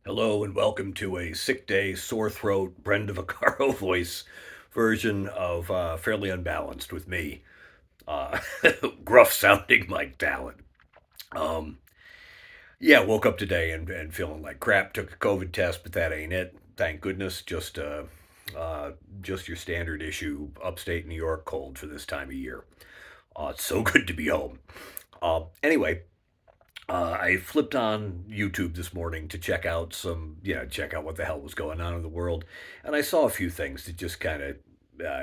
Hello and welcome to a sick day, sore throat, Brenda Vaccaro voice version of Fairly Unbalanced with me, uh, gruff sounding Mike Tallon. Um, yeah, woke up today and feeling like crap. Took a COVID test, but that ain't it. Thank goodness. Uh, just your standard issue upstate New York cold for this time of year. It's so good to be home. Anyway, I flipped on YouTube this morning to check out what the hell was going on in the world, and I saw a few things that just kind of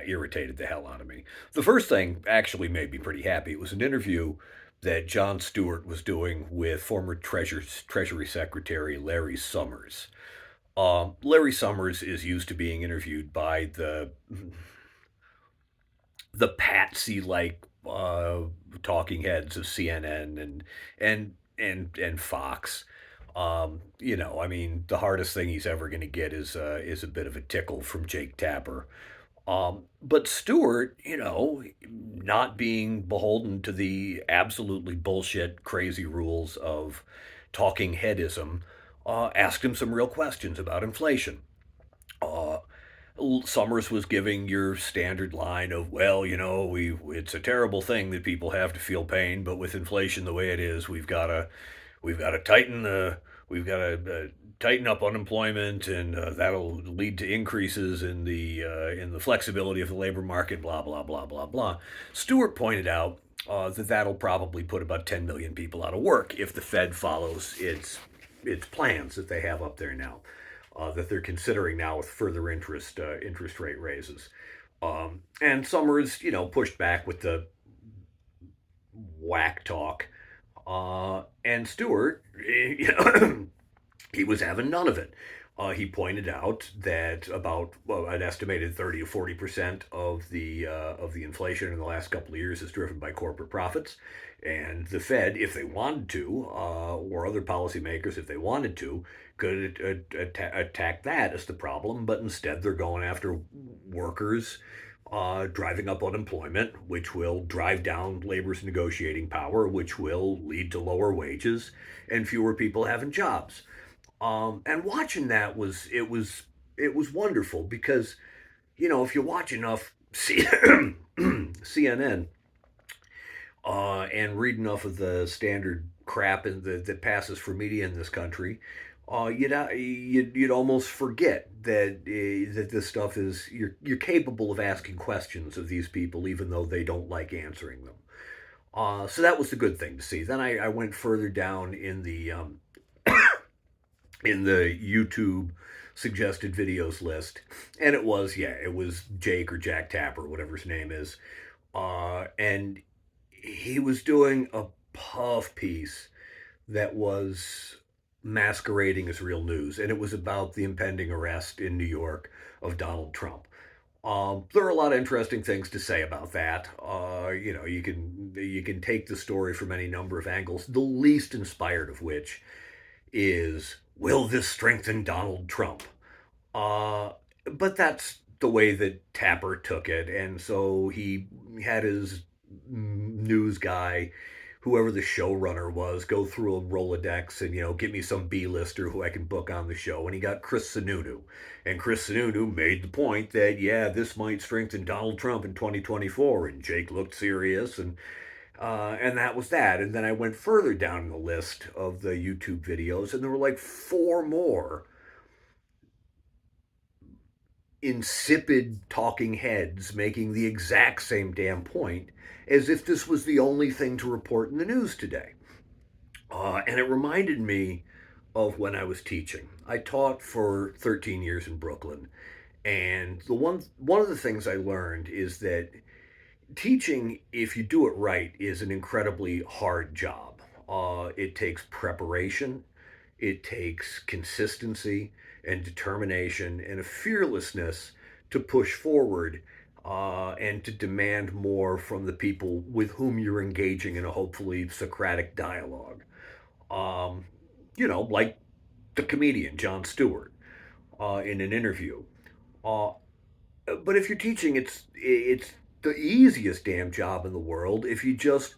irritated the hell out of me. The first thing actually made me pretty happy. It was an interview that Jon Stewart was doing with former Treasury Secretary Larry Summers. Larry Summers is used to being interviewed by the patsy like talking heads of CNN and Fox. I mean, the hardest thing he's ever going to get is a bit of a tickle from Jake Tapper. But Stewart, not being beholden to the absolutely bullshit, crazy rules of talking headism, asked him some real questions about inflation. Uh, Summers was giving your standard line of, well, we it's a terrible thing that people have to feel pain, but with inflation the way it is, we've got to tighten up unemployment, and that'll lead to increases in the flexibility of the labor market. Blah blah blah blah blah. Stewart pointed out that that'll probably put about 10 million people out of work if the Fed follows its plans that they have up there now, that they're considering now with further interest rate raises. And Summers, pushed back with the whack talk. And Stewart, he was having none of it. He pointed out that about an estimated 30 to 40% of the inflation in the last couple of years is driven by corporate profits, and the Fed, if they wanted to, or other policymakers, if they wanted to, could attack that as the problem. But instead, they're going after workers, driving up unemployment, which will drive down labor's negotiating power, which will lead to lower wages and fewer people having jobs. And watching that it was wonderful because if you watch enough CNN and read enough of the standard crap that passes for media in this country, you'd almost forget that this stuff is you're capable of asking questions of these people even though they don't like answering them. So that was the good thing to see. Then I went further down in the YouTube suggested videos list, and it was Jake or Jack Tapper, whatever his name is, and he was doing a puff piece that was masquerading as real news, and it was about the impending arrest in New York of Donald Trump. There are a lot of interesting things to say about that. You can take the story from any number of angles. The least inspired of which is, will this strengthen Donald Trump? Uh, but that's the way that Tapper took it, and so he had his news guy, whoever the showrunner was, go through a Rolodex and give me some B-lister who I can book on the show, and he got Chris Sununu, and Chris Sununu made the point that this might strengthen Donald Trump in 2024, and Jake looked serious, and that was that. And then I went further down the list of the YouTube videos, and there were like four more insipid talking heads making the exact same damn point, as if this was the only thing to report in the news today. And it reminded me of when I was teaching. I taught for 13 years in Brooklyn, and the one of the things I learned is that teaching, if you do it right, is an incredibly hard job. It takes preparation, it takes consistency and determination and a fearlessness to push forward, and to demand more from the people with whom you're engaging in a hopefully Socratic dialogue. Um, like the comedian Jon Stewart in an interview. Uh, but if you're teaching, it's the easiest damn job in the world if you just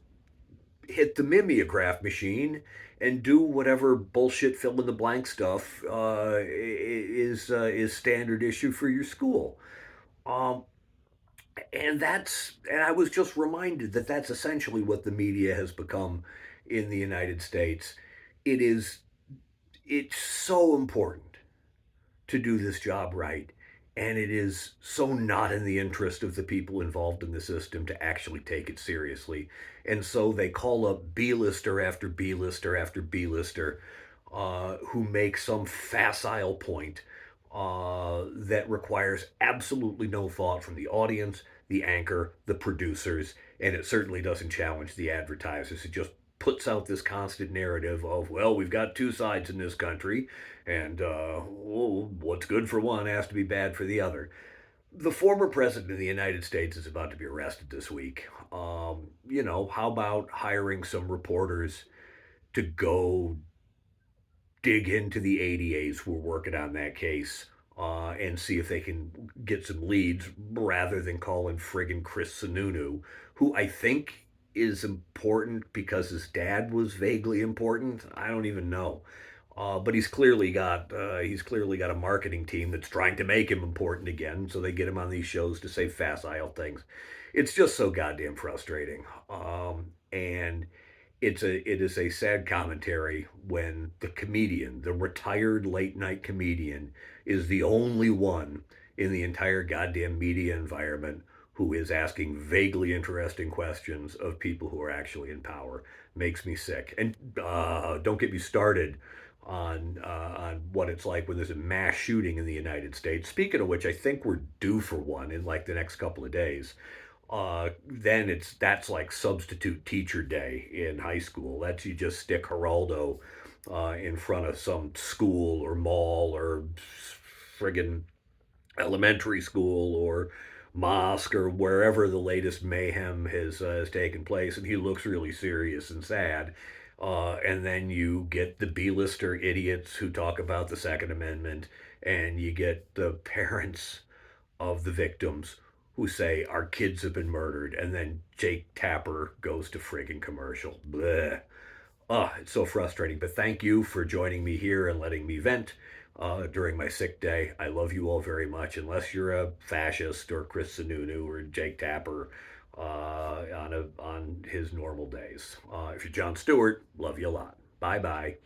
hit the mimeograph machine and do whatever bullshit fill in the blank stuff is standard issue for your school. Um, and I was just reminded that that's essentially what the media has become in the United States. It is it's so important to do this job right. And it is so not in the interest of the people involved in the system to actually take it seriously. And so they call up B-lister after B-lister after B-lister who make some facile point that requires absolutely no thought from the audience, the anchor, the producers, and it certainly doesn't challenge the advertisers. It just puts out this constant narrative of, well, we've got two sides in this country, and well, what's good for one has to be bad for the other. The former president of the United States is about to be arrested this week. How about hiring some reporters to go dig into the ADAs who are working on that case and see if they can get some leads rather than calling friggin' Chris Sununu, who I think is important because his dad was vaguely important. I don't even know. But he's clearly got a marketing team that's trying to make him important again, so they get him on these shows to say facile things. It's just so goddamn frustrating. And it is a sad commentary when the comedian, the retired late night comedian, is the only one in the entire goddamn media environment who is asking vaguely interesting questions of people who are actually in power. Makes me sick. And don't get me started on what it's like when there's a mass shooting in the United States. Speaking of which, I think we're due for one in like the next couple of days. Then that's like substitute teacher day in high school. That's you just stick Geraldo in front of some school or mall or friggin' elementary school or mosque or wherever the latest mayhem has taken place, and he looks really serious and sad. And then you get the B-lister idiots who talk about the Second Amendment, and you get the parents of the victims who say our kids have been murdered, and then Jake Tapper goes to friggin' commercial. Bleh. It's so frustrating. But thank you for joining me here and letting me vent during my sick day. I love you all very much, unless you're a fascist or Chris Sununu or Jake Tapper on his normal days. If you're John Stewart, love you a lot. Bye bye.